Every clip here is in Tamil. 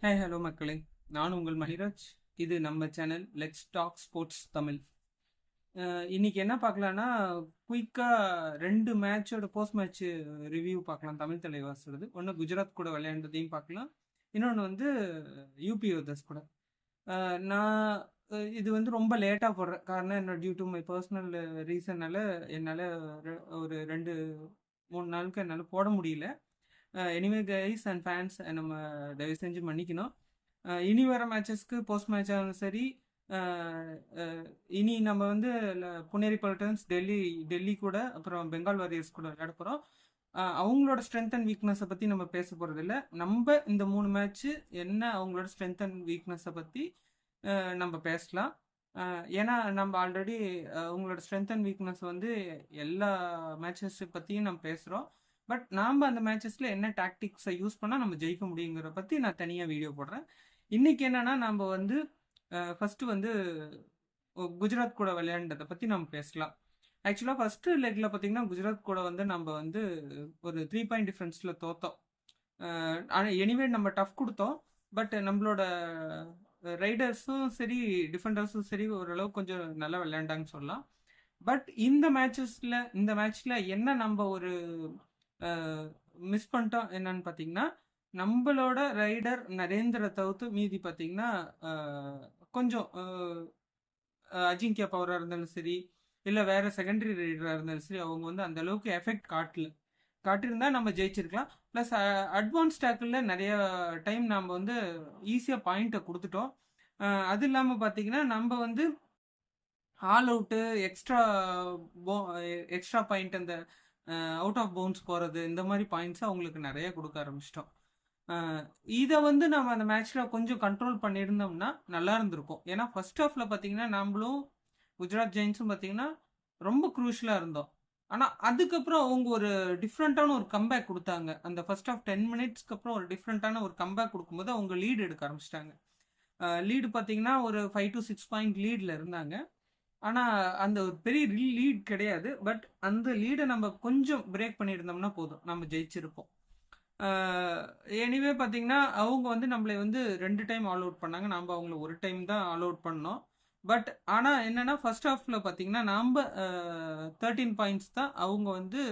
ஹாய் ஹலோ மக்களே, நான் உங்கள் மணிராஜ். இது நம்ம channel let's talk sports Tamil. இன்னைக்கு என்ன பார்க்கலான்னா, குயிக்காக 2 மேட்சோட போஸ்ட் மேட்ச் ரிவ்யூ பார்க்கலாம். தமிழ் தலைவாசோடது ஒன்று குஜராத் கூட விளையாண்டதையும் பார்க்கலாம், இன்னொன்று வந்து யூபி யோதர்ஸ் கூட. நான் இது வந்து ரொம்ப லேட்டாக போடுறேன். காரணம் என்ன, டியூ டு மை பர்சனல் ரீசன்னால என்னால் ஒரு 2-3 நாளுக்கு என்னால் போட முடியல. எனிவே கைஸ் அண்ட் ஃபேன்ஸ், நம்ம தயவு செஞ்சு மன்னிக்கணும். இனி வர மேட்சஸ்க்கு போஸ்ட் மேட்ச் ஆனாலும் சரி, இனி நம்ம வந்து புனேரி பல்டன்ஸ் டெல்லி கூட அப்புறம் பெங்கால் வாரியர்ஸ் கூட விளையாட போகிறோம். அவங்களோட ஸ்ட்ரென்த் அண்ட் வீக்னஸை பற்றி நம்ம பேச போகிறது இல்லை. நம்ம இந்த 3 மேட்ச்சு என்ன அவங்களோட ஸ்ட்ரென்த் அண்ட் வீக்னஸை பற்றி நம்ம பேசலாம். ஏன்னா நம்ம ஆல்ரெடி அவங்களோட ஸ்ட்ரென்த் அண்ட் வீக்னஸ் வந்து எல்லா மேட்சஸ் பற்றியும் நம்ம பேசுகிறோம். பட் நாம் அந்த மேட்சஸில் என்ன டாக்டிக்ஸை யூஸ் பண்ணால் நம்ம ஜெயிக்க முடியுங்கிற பற்றி நான் தனியாக வீடியோ போடுறேன். இன்றைக்கி என்னென்னா, நம்ம வந்து ஃபஸ்ட்டு வந்து குஜராத் கூட விளையாண்டதை பற்றி நம்ம பேசலாம். ஆக்சுவலாக ஃபஸ்ட்டு லெக்கில் பார்த்திங்கன்னா குஜராத் கூட வந்து நம்ம வந்து ஒரு 3 பாயிண்ட் டிஃப்ரென்ஸில் தோற்றோம். ஆனால் எனிவே நம்ம டஃப் கொடுத்தோம். பட் நம்மளோட ரைடர்ஸும் சரி டிஃபெண்டர்ஸும் சரி ஓரளவுக்கு கொஞ்சம் நல்லா விளையாண்டாங்கன்னு சொல்லலாம். பட் இந்த மேட்ச்சில் என்ன நம்ம ஒரு மிஸ் பண்ணிட்டோம் என்னன்னு பார்த்தீங்கன்னா, நம்மளோட ரைடர் நரேந்திர தவிர்த்து மீதி பார்த்தீங்கன்னா கொஞ்சம் அஜிங்கியா பவராக இருந்தாலும் சரி, இல்லை வேற செகண்டரி ரைடராக இருந்தாலும் சரி, அவங்க வந்து அந்த அளவுக்கு எஃபெக்ட் காட்டியிருந்தா நம்ம ஜெயிச்சிருக்கலாம். ப்ளஸ் அட்வான்ஸ் டேக்கிளில் நிறைய டைம் நம்ம வந்து ஈஸியாக பாயிண்ட்டை கொடுத்துட்டோம். அது இல்லாமல் பார்த்தீங்கன்னா, நம்ம வந்து ஆல் அவுட்டு எக்ஸ்ட்ரா பாயிண்ட், அந்த அவுட் ஆஃப் பவுன்ஸ் போகிறது, இந்த மாதிரி பாயிண்ட்ஸை அவங்களுக்கு நிறைய கொடுக்க ஆரம்பிச்சிட்டோம். இதை வந்து நம்ம அந்த மேட்ச்சில் கொஞ்சம் கண்ட்ரோல் பண்ணியிருந்தோம்னா நல்லா இருந்திருக்கும். ஏன்னா ஃபர்ஸ்ட் ஹாஃபில் பார்த்தீங்கன்னா நம்மளும் குஜராத் ஜெயின்ஸும் பார்த்தீங்கன்னா ரொம்ப க்ரூஷியலாக இருந்தோம். ஆனால் அதுக்கப்புறம் அவங்க ஒரு டிஃப்ரெண்ட்டான ஒரு கம்பேக் கொடுத்தாங்க. அந்த ஃபர்ஸ்ட் ஆஃப் 10 மினிட்ஸ்க்கு அப்புறம் ஒரு டிஃப்ரெண்ட்டான ஒரு கம்பேக் கொடுக்கும்போது அவங்க லீடு எடுக்க ஆரம்பிச்சிட்டாங்க. லீடு பார்த்தீங்கன்னா ஒரு 5 to 6 பாயிண்ட் லீடில் இருந்தாங்க. ஆனால் அந்த ஒரு பெரிய லீட் கிடையாது. பட் அந்த லீடை நம்ம கொஞ்சம் பிரேக் பண்ணியிருந்தோம்னா போதும், நம்ம ஜெயிச்சிருப்போம். எனிவே பார்த்தீங்கன்னா அவங்க வந்து நம்மளை வந்து 2 டைம் ஆல் அவுட் பண்ணாங்க. நம்ம அவங்கள ஒரு டைம் தான் ஆல் அவுட் பண்ணோம். பட் ஆனால் என்னென்னா ஃபர்ஸ்ட் ஹாஃபில் பார்த்தீங்கன்னா நம்ம 13 பாயிண்ட்ஸ் தான், அவங்க வந்து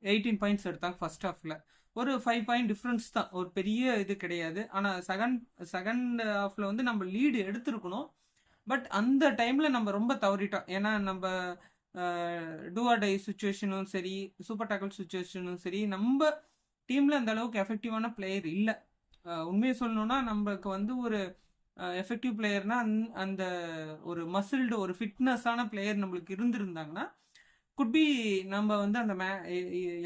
18 பாயிண்ட்ஸ் எடுத்தாங்க ஃபர்ஸ்ட் ஹாஃபில். ஒரு 5 பாயிண்ட் டிஃப்ரென்ஸ் தான், ஒரு பெரிய இது கிடையாது. ஆனால் செகண்ட் ஹாஃபில் வந்து நம்ம லீடு எடுத்துருக்கணும். பட் அந்த டைமில் நம்ம ரொம்ப தவறிட்டோம். ஏன்னா நம்ம டூ ஆர் டை சுச்சுவேஷனும் சரி, சூப்பர் டேக்கிள் சுச்சுவேஷனும் சரி, நம்ம டீமில் அந்த அளவுக்கு எஃபெக்டிவான பிளேயர் இல்லை. உண்மையை சொல்லணும்னா நம்மளுக்கு வந்து ஒரு எஃபெக்டிவ் பிளேயர்னா அந்த ஒரு மசில்டு ஒரு ஃபிட்னஸான பிளேயர் நம்மளுக்கு இருந்திருந்தாங்கன்னா குட் பி நம்ம வந்து அந்த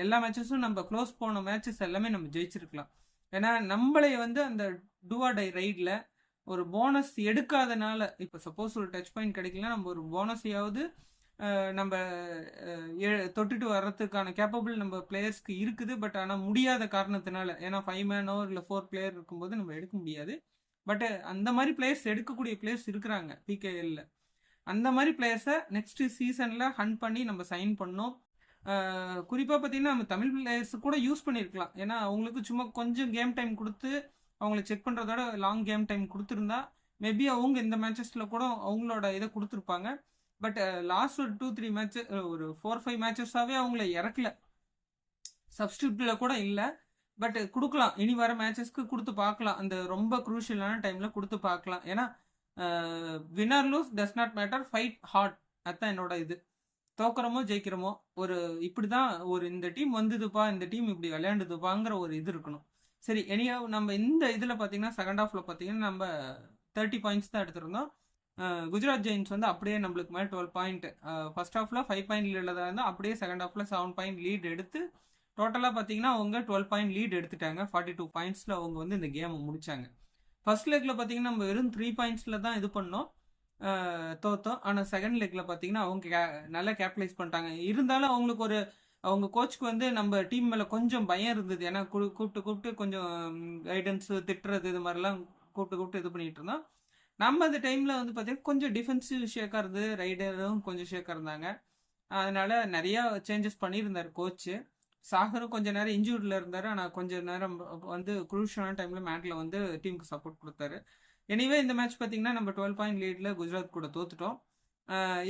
எல்லா மேட்சஸும் நம்ம க்ளோஸ் போன மேட்சஸ் எல்லாமே நம்ம ஜெயிச்சிருக்கலாம். ஏன்னா நம்மளை வந்து அந்த டூ ஆர் டை ரைடில் ஒரு போனஸ் எடுக்காதனால, இப்போ சப்போஸ் ஒரு டச் பாயிண்ட் கிடைக்கலன்னா நம்ம ஒரு போனஸையாவது நம்ம தொட்டுட்டு வர்றதுக்கான கேப்பபிள் நம்ம பிளேயர்ஸ்க்கு இருக்குது. பட் ஆனால் முடியாத காரணத்தினால, ஏன்னா 5 மேனோ இல்லை 4 பிளேயர் இருக்கும்போது நம்ம எடுக்க முடியாது. பட் அந்த மாதிரி பிளேயர்ஸ் எடுக்கக்கூடிய பிளேயர்ஸ் இருக்கிறாங்க பிகேஎல்ல. அந்த மாதிரி பிளேயர்ஸை நெக்ஸ்ட் சீசனில் ஹண்ட் பண்ணி நம்ம சைன் பண்ணோம். குறிப்பாக பார்த்தீங்கன்னா நம்ம தமிழ் பிளேயர்ஸ் கூட யூஸ் பண்ணியிருக்கலாம். ஏன்னா அவங்களுக்கு சும்மா கொஞ்சம் கேம் டைம் கொடுத்து அவங்களை செக் பண்ணுறதோட லாங் கேம் டைம் கொடுத்துருந்தா மேபி அவங்க இந்த மேட்சஸில் கூட அவங்களோட இதை கொடுத்துருப்பாங்க. பட் லாஸ்ட் ஒரு 2-3 மேட்சஸ், ஒரு 4-5 மேட்சஸாகவே அவங்கள இறக்கல, சப்ஸ்டியூட்டில் கூட இல்லை. பட் கொடுக்கலாம், இனி வர மேட்சஸ்க்கு கொடுத்து பார்க்கலாம். அந்த ரொம்ப குரூஷியலான டைமில் கொடுத்து பார்க்கலாம். ஏன்னா winner lose does not matter, fight hard. அதுதான் என்னோட இது. தோக்குறமோ ஜெயிக்கிறோமோ, ஒரு இப்படி தான் ஒரு இந்த டீம் வந்ததுப்பா, இந்த டீம் இப்படி விளையாண்டுதுப்பாங்கிற ஒரு இது இருக்கணும். சரி, எனியா நம்ம இந்த இதில் பார்த்தீங்கன்னா செகண்ட் ஹாஃபில் பார்த்தீங்கன்னா நம்ம 30 பாயிண்ட்ஸ் தான் எடுத்திருந்தோம். குஜராத் ஜெயின்ஸ் வந்து அப்படியே நம்மளுக்கு மேலே 12 பாயிண்ட், ஃபர்ஸ்ட் ஹாஃபில் 5 பாயிண்ட் லீடில் இருந்தால் அப்படியே செகண்ட் ஹாஃபில் 7 பாயிண்ட் லீட் எடுத்து டோட்டலாக பார்த்தீங்கன்னா அவங்க 12 பாயிண்ட் லீட் எடுத்துட்டாங்க. 42 பாயிண்ட்ஸில் அவங்க வந்து இந்த கேமை முடித்தாங்க. ஃபர்ஸ்ட் லெக்கில் பார்த்தீங்கன்னா நம்ம வெறும் 3 பாயிண்ட்ஸில் தான் இது பண்ணோம், தோத்தோம். ஆனால் செகண்ட் லெக்கில் பார்த்தீங்கன்னா அவங்க நல்லா கேபிட்டலைஸ் பண்ணிட்டாங்க. இருந்தாலும் அவங்களுக்கு ஒரு அவங்க கோச்சுக்கு வந்து நம்ம டீம் மேலே கொஞ்சம் பயம் இருந்தது. ஏன்னா கூப்பிட்டு கொஞ்சம் கைடன்ஸு திட்டுறது இது மாதிரிலாம் கூப்பிட்டு இது பண்ணிகிட்டு இருந்தோம். நம்ம அந்த டைமில் வந்து பார்த்தீங்கன்னா கொஞ்சம் டிஃபென்சிவ் ஷேக்காக இருந்தது, ரைடரும் கொஞ்சம் ஷேக்காக இருந்தாங்க. அதனால் நிறையா சேஞ்சஸ் பண்ணியிருந்தார் கோச்சு. சாகரும் கொஞ்ச நேரம் இன்ஜூரியில் இருந்தார். ஆனால் கொஞ்ச நேரம் வந்து குரூஷியலான டைமில் மேட்டில் வந்து டீமுக்கு சப்போர்ட் கொடுத்தாரு. எனிவே இந்த மேட்ச் பார்த்தீங்கன்னா நம்ம 12 பாயிண்ட் லீடில் குஜராத் கூட தோத்துட்டோம்.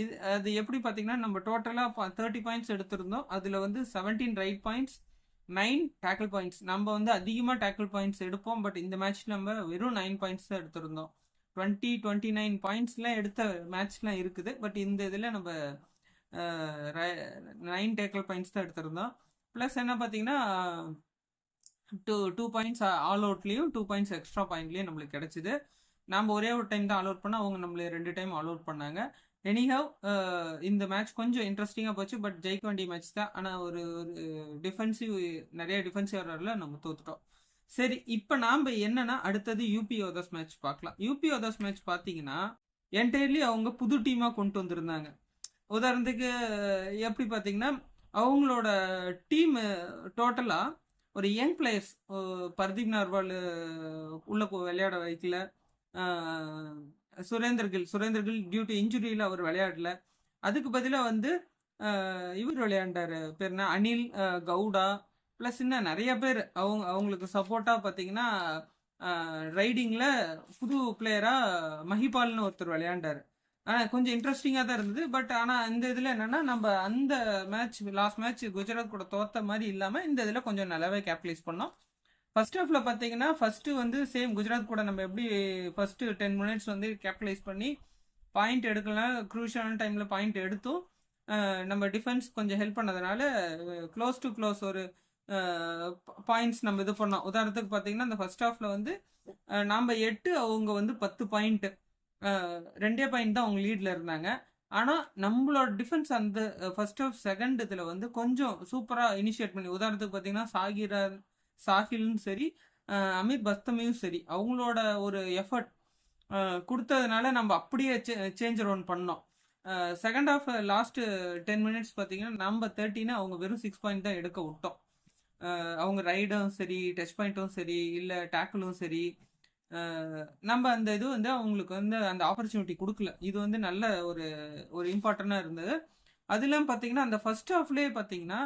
இது அது எப்படி பார்த்தீங்கன்னா நம்ம டோட்டலாக 30 பாயிண்ட்ஸ் எடுத்திருந்தோம். அதில் வந்து 17 ரைட் பாயிண்ட்ஸ், 9 டேக்கிள் பாயிண்ட்ஸ். நம்ம வந்து அதிகமாக டேக்கிள் பாயிண்ட்ஸ் எடுப்போம். பட் இந்த மேட்ச்சில் நம்ம வெறும் 9 பாயிண்ட்ஸ் தான் எடுத்திருந்தோம். 29 பாயிண்ட்ஸ்லாம் எடுத்த மேட்ச்லாம் இருக்குது. பட் இந்த இதில் நம்ம 9 டேக்கிள் பாயிண்ட்ஸ் தான் எடுத்திருந்தோம். ப்ளஸ் என்ன பார்த்தீங்கன்னா டூ பாயிண்ட்ஸ் ஆல் அவுட்லேயும் 2 பாயிண்ட்ஸ் எக்ஸ்ட்ரா பாயிண்ட்லேயும் நம்மளுக்கு கிடச்சிது. நம்ம ஒரே ஒரு டைம் தான் ஆல் அவுட் பண்ணோம். அவங்க நம்மளை 2 டைம் ஆல் அவுட் பண்ணாங்க. எனிஹவ் இந்த மேட்ச் கொஞ்சம் இன்ட்ரெஸ்டிங்காக போச்சு. பட் ஜெயிக்க வேண்டிய மேட்ச் தான். ஆனால் ஒரு நிறைய டிஃபென்சிவ் எரர்ல நம்ம தோத்துட்டோம். சரி, இப்போ நாம் என்னன்னா அடுத்தது யூபி ஓதர்ஸ் மேட்ச் பார்க்கலாம். யூபி ஓதர்ஸ் மேட்ச் பார்த்தீங்கன்னா என்டையர்லி அவங்க புது டீமாக கொண்டு வந்திருந்தாங்க. உதாரணத்துக்கு எப்படி பார்த்தீங்கன்னா அவங்களோட டீம் டோட்டலாக ஒரு யங் பிளேயர்ஸ், பர்தீப் நர்வால் உள்ள விளையாட வைக்கல. சுரேந்தர் கில் டியூ டு இன்ஜுரியில் அவர் விளையாடல. அதுக்கு பதிலாக வந்து இவர் விளையாண்டார், பேர் என்ன, அனில் கவுடா. ப்ளஸ் இன்னும் நிறைய பேர் அவங்களுக்கு சப்போர்ட்டாக பார்த்தீங்கன்னா ரைடிங்கில் புது பிளேயராக மஹிபால்னு ஒருத்தர் விளையாண்டார். ஆனால் கொஞ்சம் இன்ட்ரெஸ்டிங்காக தான் இருந்தது. பட் ஆனால் இந்த இதில் என்னென்னா நம்ம அந்த லாஸ்ட் மேட்ச் குஜராத் கூட தோத்த மாதிரி இல்லாமல் இந்த இதில் கொஞ்சம் நல்லாவே கேபிட்டலைஸ் பண்ணோம். ஃபர்ஸ்ட் ஹாஃபில் பார்த்தீங்கன்னா ஃபர்ஸ்ட்டு வந்து சேம் குஜராத் கூட நம்ம எப்படி ஃபர்ஸ்ட்டு 10 மினிட்ஸ் வந்து கேபிட்டலைஸ் பண்ணி பாயிண்ட் எடுக்கலாம், க்ரூஷியலான டைமில் பாயிண்ட் எடுத்தும் நம்ம டிஃபென்ஸ் கொஞ்சம் ஹெல்ப் பண்ணதுனால க்ளோஸ் டு க்ளோஸ் ஒரு பாயிண்ட்ஸ் நம்ம இது பண்ணோம். உதாரணத்துக்கு பார்த்தீங்கன்னா இந்த ஃபர்ஸ்ட் ஹாஃபில் வந்து நாம் 8, அவங்க வந்து 10 பாயிண்ட்டு, 2 பாயிண்ட் தான் அவங்க லீடில் இருந்தாங்க. ஆனால் நம்மளோட டிஃபென்ஸ் அந்த ஃபர்ஸ்ட் ஹாஃப் செகண்ட் இதில் வந்து கொஞ்சம் சூப்பராக இனிஷியேட் பண்ணி, உதாரணத்துக்கு பார்த்தீங்கன்னா சாஹிலும் சரி அமீர் பஸ்தமியும் சரி அவங்களோட ஒரு எஃபர்ட் கொடுத்ததுனால நம்ம அப்படியே சேஞ்ச் அரவுண்ட் பண்ணோம். செகண்ட் ஹாஃப் லாஸ்ட் 10 மினிட்ஸ் பார்த்தீங்கன்னா நம்ம 13 அவங்க வெறும் 6 பாயிண்ட் தான் எடுக்க விட்டோம். அவங்க ரைடும் சரி, டச் பாயிண்ட்டும் சரி, இல்லை டேக்கிளும் சரி, நம்ம அந்த இது வந்து அவங்களுக்கு வந்து அந்த ஆப்பர்ச்சுனிட்டி கொடுக்கல. இது வந்து நல்ல ஒரு இம்பார்ட்டண்டாக இருந்தது. அதெல்லாம் பார்த்தீங்கன்னா அந்த ஃபர்ஸ்ட் ஹாஃப்லேயே பார்த்தீங்கன்னா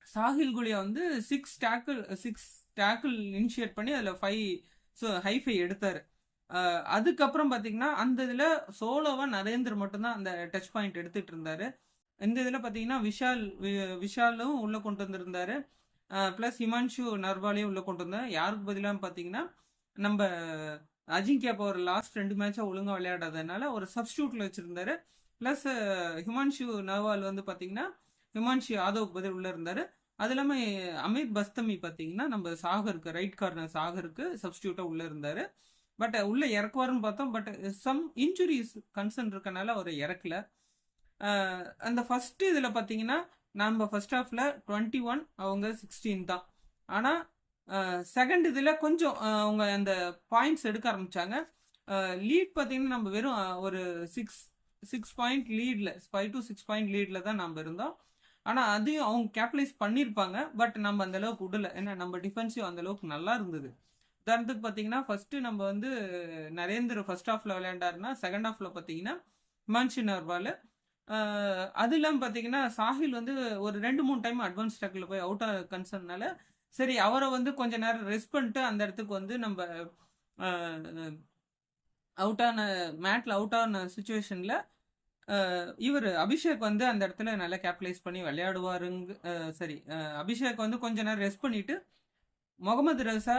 சாஹில் குலியா வந்து 6 டேக்கிள் இனிஷியேட் பண்ணி அதில் 5 ஹைஃபை எடுத்தார். அதுக்கப்புறம் பார்த்தீங்கன்னா அந்த இதில் சோலோவாக நரேந்தர் மட்டும்தான் அந்த டச் பாயிண்ட் எடுத்துகிட்டு இருந்தார். இந்த இதில் பார்த்தீங்கன்னா விஷாலும் உள்ளே கொண்டு வந்திருந்தார். ப்ளஸ் ஹிமான்ஷு நர்வாலையும் உள்ளே கொண்டு வந்தார். யாருக்கு பதிலாக பார்த்தீங்கன்னா நம்ம அஜிங்கியா பவர் லாஸ்ட் 2 மேட்சாக ஒழுங்காக விளையாடாததுனால ஒரு சப்ஸ்டியூட்டில் வச்சுருந்தாரு. ப்ளஸ் ஹிமான்ஷு நர்வால் வந்து பார்த்தீங்கன்னா ஹிமான்ஷு யாதவுக்கு பதில் உள்ளே இருந்தார். அது இல்லாமல் அமீர் பஸ்தமி பார்த்தீங்கன்னா நம்ம சாகருக்கு, ரைட் கார்னர் சாகருக்கு சப்ஸ்டியூட்டாக உள்ளே இருந்தார். பட் உள்ளே இறக்குவாருன்னு பார்த்தோம். பட் சம் இன்ஜுரிஸ் கன்சர்ன் இருக்கனால அவர் இறக்கல. அந்த ஃபர்ஸ்ட் இதில் பார்த்தீங்கன்னா நம்ம ஃபர்ஸ்ட் ஹாஃபில் 21, அவங்க 16 தான். ஆனால் செகண்ட் இதில் கொஞ்சம் அவங்க அந்த பாயிண்ட்ஸ் எடுக்க ஆரம்பித்தாங்க. லீட் பார்த்தீங்கன்னா நம்ம வெறும் ஒரு 6 பாயிண்ட் லீடில், 5 to 6 பாயிண்ட் லீடில் தான் நம்ம இருந்தோம். ஆனால் அதையும் அவங்க கேபிட்டலைஸ் பண்ணியிருப்பாங்க. பட் நம்ம அந்த அளவுக்கு விடலை. ஏன்னா நம்ம டிஃபென்சிவ் அந்த அளவுக்கு நல்லா இருந்தது. உதாரணத்துக்கு பார்த்தீங்கன்னா ஃபர்ஸ்ட் நம்ம வந்து நரேந்தர் ஃபர்ஸ்ட் ஹாஃபில் விளையாண்டாருன்னா செகண்ட் ஹாஃபில் பார்த்தீங்கன்னா ஹிமான்ஷு நர்வால், அது இல்லாமல் பார்த்தீங்கன்னா சாஹில் வந்து ஒரு 2-3 டைம் அட்வான்ஸ் டேக்கில் போய் அவுட் ஆக கன்சர்னால சரி அவரை வந்து கொஞ்ச நேரம் ரெஸ்ட் பண்ணிட்டு அந்த இடத்துக்கு வந்து நம்ம மேட்டில் அவுட் ஆன சுச்சுவேஷனில் இவர் அபிஷேக் வந்து அந்த இடத்துல நல்லா கேபிட்டலைஸ் பண்ணி விளையாடுவாருங்க. சரி, அபிஷேக் வந்து கொஞ்ச நேரம் ரெஸ்ட் பண்ணிட்டு முகமது ரசா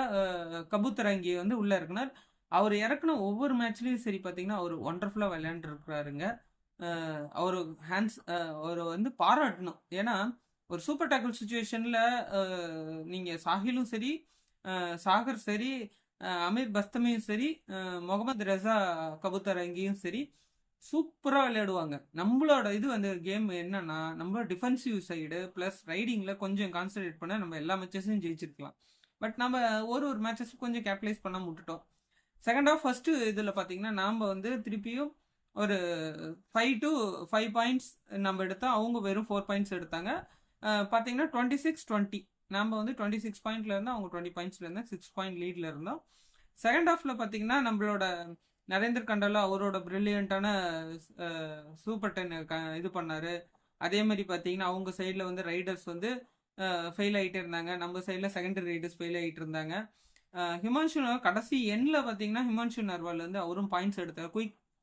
கபூத்தரங்கி வந்து உள்ளே இருக்கிறார். அவர் இறக்குன ஒவ்வொரு மேட்ச்லேயும் சரி பார்த்தீங்கன்னா அவர் ஒண்டர்ஃபுல்லாக விளையாண்டுருக்கிறாருங்க. அவர் அவர் வந்து பாராட்டணும். ஏன்னா ஒரு சூப்பர் டேக்கிள் சுச்சுவேஷனில் நீங்கள் சாஹிலும் சரி, சாகர் சரி, அமீர் பஸ்தமியும் சரி, முகமது ரசா கபூத்தரங்கியும் சரி சூப்பராக விளையாடுவாங்க. நம்மளோட இது வந்து கேம் என்னன்னா நம்மளோட டிஃபென்சிவ் சைடு ப்ளஸ் ரைடிங்கில் கொஞ்சம் கான்சன்ட்ரேட் பண்ண நம்ம எல்லா மேட்சஸையும் ஜெயிச்சிருக்கலாம். பட் நம்ம ஒரு மேட்சஸும் கொஞ்சம் கேபிட்டலைஸ் பண்ண விட்டுட்டோம். செகண்ட் ஹாஃப் ஃபர்ஸ்ட் இதில் பார்த்தீங்கன்னா நாம் வந்து திருப்பியும் ஒரு 5 to 5 பாயிண்ட்ஸ் நம்ம எடுத்தோம். அவங்க வெறும் 4 பாயிண்ட்ஸ் எடுத்தாங்க. பார்த்தீங்கன்னா 26-20 நம்ம வந்து 26 பாயிண்ட்ல இருந்தோம், அவங்க 20 பாயிண்ட்ஸ்ல இருந்தோம். 6 பாயிண்ட் லீட்ல இருந்தோம். செகண்ட் ஹாஃப்ல பார்த்தீங்கன்னா நம்மளோட நரேந்தர் கண்டலா அவரோட பிரில்லியண்டான சூப்பர் 10 இது பண்ணாரு. அதே மாதிரி பார்த்தீங்கன்னா அவங்க சைடில் வந்து ரைடர்ஸ் வந்து ஃபெயில் ஆகிட்டே இருந்தாங்க. நம்ம சைடில் செகண்டரி ரைடர்ஸ் ஃபெயில் ஆகிட்டு இருந்தாங்க. ஹிமான்ஷு கடைசி எண்ணில் பார்த்தீங்கன்னா ஹிமான்ஷு நர்வால் வந்து அவரும் பாயிண்ட்ஸ் எடுத்தார்.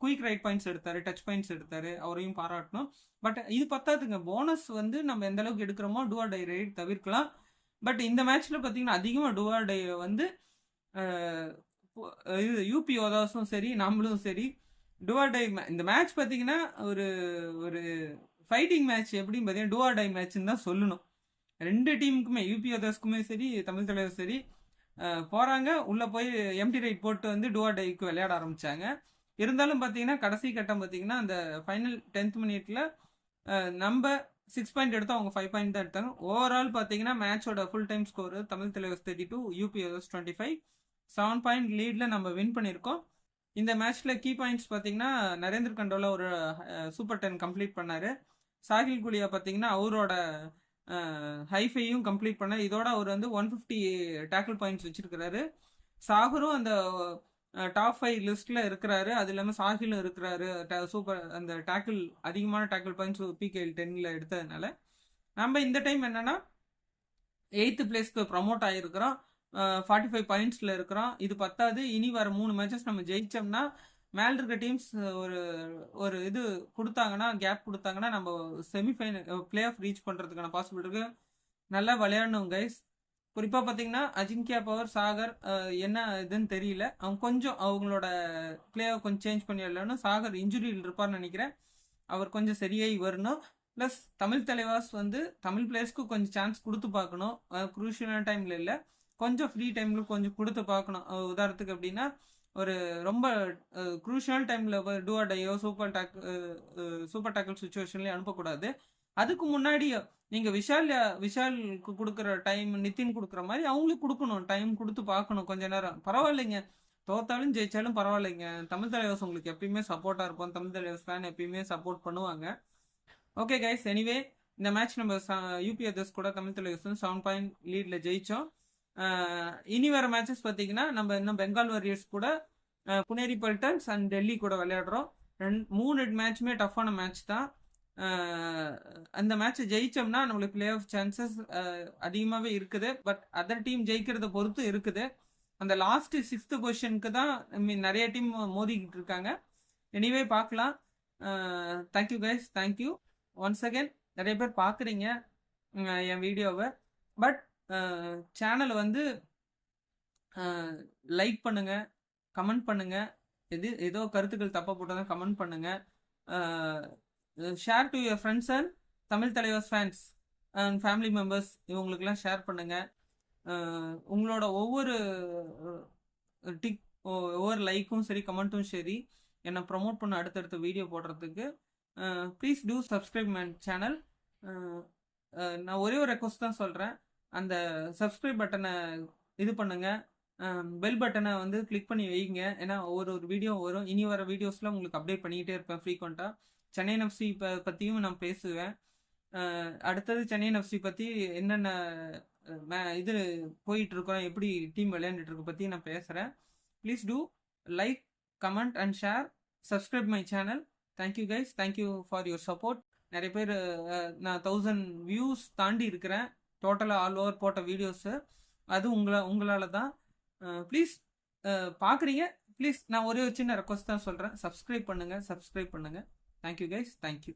குயிக் ரைட் பாயிண்ட்ஸ் எடுத்தார், டச் பாயிண்ட்ஸ் எடுத்தார். அவரையும் பாராட்டணும். பட் இது பத்தாதுங்க, போனஸ் வந்து நம்ம எந்த அளவுக்கு எடுக்கிறோமோ டூ ஆர் டை ரைட் தவிர்க்கலாம். பட் இந்த மேட்ச்சில் பார்த்தீங்கன்னா அதிகமாக டூ ஆர் டை வந்து இது யூபி ஓதாஸும் சரி நம்மளும் சரி டூ ஆர் டை. இந்த மேட்ச் பார்த்தீங்கன்னா ஒரு ஒரு ஃபைட்டிங் மேட்ச் எப்படின்னு பார்த்தீங்கன்னா டூ ஆர் டை மேட்ச்னு தான் சொல்லணும். ரெண்டு டீமுக்குமே யூபி ஓதாஸ்க்குமே சரி தமிழ் தலைவர் சரி போகிறாங்க, உள்ளே போய் எம்டி ரைட் போட்டு வந்து டூ ஆர் டைக்கு விளையாட ஆரம்பித்தாங்க. இருந்தாலும் பார்த்தீங்கன்னா கடைசி கட்டம் பார்த்தீங்கன்னா அந்த ஃபைனல் 10th மினிட்ல நம்ம 6 பாயிண்ட் எடுத்தோம், அவங்க 5 பாயிண்ட் தான் எடுத்தாங்க. ஓவரால் பார்த்தீங்கன்னா மேட்சோட ஃபுல் டைம் ஸ்கோர் தமிழ் தலைவர் 32, யூபி ஓதாஸ் 25, 7 பாயிண்ட் லீடில் நம்ம வின் பண்ணியிருக்கோம். இந்த மேட்ச்சில் கீ பாயிண்ட்ஸ் பார்த்தீங்கன்னா நரேந்திர கண்டோலா ஒரு சூப்பர் 10 கம்ப்ளீட் பண்ணார். சாகில் குலியா பார்த்தீங்கன்னா அவரோட ஹைஃபையும் கம்ப்ளீட் பண்ணார். இதோட அவர் வந்து 150 டேக்கிள் பாயிண்ட்ஸ் வச்சிருக்கிறாரு. சாகரும் அந்த டாப் 5 லிஸ்ட்டில் இருக்கிறாரு. அது இல்லாமல் சாகிலும் இருக்கிறாரு. சூப்பர் அந்த டேக்கிள் அதிகமான டேக்கிள் பாயிண்ட்ஸ் பிகேஎல் 10ல் எடுத்ததுனால நம்ம இந்த டைம் என்னன்னா 8th பிளேஸ்க்கு ப்ரமோட் ஆகிருக்கிறோம். 45 பாயிண்ட்ஸில் இருக்கிறோம். இது பத்தாது, இனி வர 3 மேட்சஸ் நம்ம ஜெயிச்சோம்னா மேலே இருக்க டீம்ஸ் ஒரு இது கொடுத்தாங்கன்னா, கேப் கொடுத்தாங்கன்னா நம்ம செமிஃபைனல் பிளே ஆஃப் ரீச் பண்ணுறதுக்கான பாசிபிள் இருக்குது. நல்லா விளையாடணும் கைஸ். குறிப்பாக பார்த்தீங்கன்னா அஜிங்கியா பவர், சாகர் என்ன இதுன்னு தெரியல, அவங்க கொஞ்சம் அவங்களோட பிளேயை கொஞ்சம் சேஞ்ச் பண்ணி விளையாடணும். சாகர் இன்ஜுரியில் இருப்பார்னு நினைக்கிறேன், அவர் கொஞ்சம் சரியாகி வரணும். ப்ளஸ் தமிழ் தலைவாஸ் வந்து தமிழ் பிளேயர்ஸ்க்கு கொஞ்சம் சான்ஸ் கொடுத்து பார்க்கணும். குரூஷியலான டைமில் இல்லை, கொஞ்சம் ஃப்ரீ டைமில் கொஞ்சம் கொடுத்து பார்க்கணும். உதாரணத்துக்கு அப்படின்னா ஒரு ரொம்ப குரூஷியல் டைமில் டூ ஆர் டையோ சூப்பர் டேக்கிள் சுச்சுவேஷன்லேயே அனுப்பக்கூடாது. அதுக்கு முன்னாடி நீங்கள் விஷாலுக்கு கொடுக்குற டைம் நிதின் கொடுக்குற மாதிரி அவங்களுக்கு கொடுக்கணும். டைம் கொடுத்து பார்க்கணும் கொஞ்ச நேரம். பரவாயில்லைங்க, தோத்தாலும் ஜெயிச்சாலும் பரவாயில்லைங்க. தமிழ் தலைவர்ஸ் உங்களுக்கு எப்பயுமே சப்போர்ட்டாக இருப்போம். தமிழ் தலைவர்ஸ் ஃபேன் எப்பயுமே சப்போர்ட் பண்ணுவாங்க. ஓகே கைஸ், எனிவே இந்த மேட்ச் நம்ம யூபி ஓதாஸ் கூட தமிழ் தலைவர்ஸ் 7 பாயிண்ட் லீடில் ஜெயித்தோம். இனி வர மேட்சஸ் பார்த்தீங்கன்னா நம்ம இன்னும் பெங்கால் வாரியர்ஸ் கூட, புனேரி பல்டன்ஸ் அண்ட் டெல்லி கூட விளையாடுறோம். 3 மேட்சுமே டஃப்பான மேட்ச் தான். அந்த மேட்சை ஜெயிச்சோம்னா நம்மளுக்கு பிளே ஆஃப் சான்சஸ் அதிகமாகவே இருக்குது. பட் அதர் டீம் ஜெயிக்கிறத பொறுத்து இருக்குது. அந்த லாஸ்ட் 6th பொசிஷனுக்கு தான் நிறைய டீம் மோதிக்கிட்டு இருக்காங்க. எனிவே பார்க்கலாம். Thank you guys, thank you once again. நிறைய பேர் பார்க்குறீங்க என் வீடியோவை. பட் சேனலை வந்து லைக் பண்ணுங்க, கமெண்ட் பண்ணுங்க. ஏதோ கருத்துக்கள் தப்பாக போட்டால் கமெண்ட் பண்ணுங்க. Share to your friends and Tamil தலைவர்ஸ் fans and family members, இவங்களுக்கெல்லாம் ஷேர் பண்ணுங்க. உங்களோட ஒவ்வொரு லைக்கும் சரி கமெண்ட்டும் சரி என்னை ப்ரமோட் பண்ண அடுத்தடுத்த வீடியோ போடுறதுக்கு. Please do subscribe my channel. நான் ஒரே ஒரு ரெக்வஸ்ட் தான் சொல்கிறேன், அந்த சப்ஸ்கிரைப் பட்டனை இது பண்ணுங்க, பெல் பட்டனை வந்து கிளிக் பண்ணி வைங்க. ஏன்னா ஒரு வீடியோ வரும், இனி வர வீடியோஸில் உங்களுக்கு அப்டேட் பண்ணிக்கிட்டே இருப்பேன் ஃப்ரீக்வெண்ட்டாக. சென்னை எஃப்சி பற்றியும் நான் பேசுவேன். அடுத்தது சென்னை எஃப்சி பற்றி என்னென்ன இது போயிட்டுருக்கோம், எப்படி டீம் விளையாண்டுட்டு இருக்க பற்றி நான் பேசுகிறேன். Please do like, comment and share, subscribe my channel. Thank you guys, thank you for your support. நிறைய பேர் நான் 1000 வியூஸ் தாண்டி இருக்கிறேன் டோட்டலாக ஆல் ஓவர் போட்ட வீடியோஸு. அது உங்களால் தான். ப்ளீஸ் பார்க்குறீங்க, ப்ளீஸ் நான் ஒரே ஒரு சின்ன ரெக்வஸ்ட் தான் சொல்கிறேன், சப்ஸ்கிரைப் பண்ணுங்கள். Thank you guys, thank you.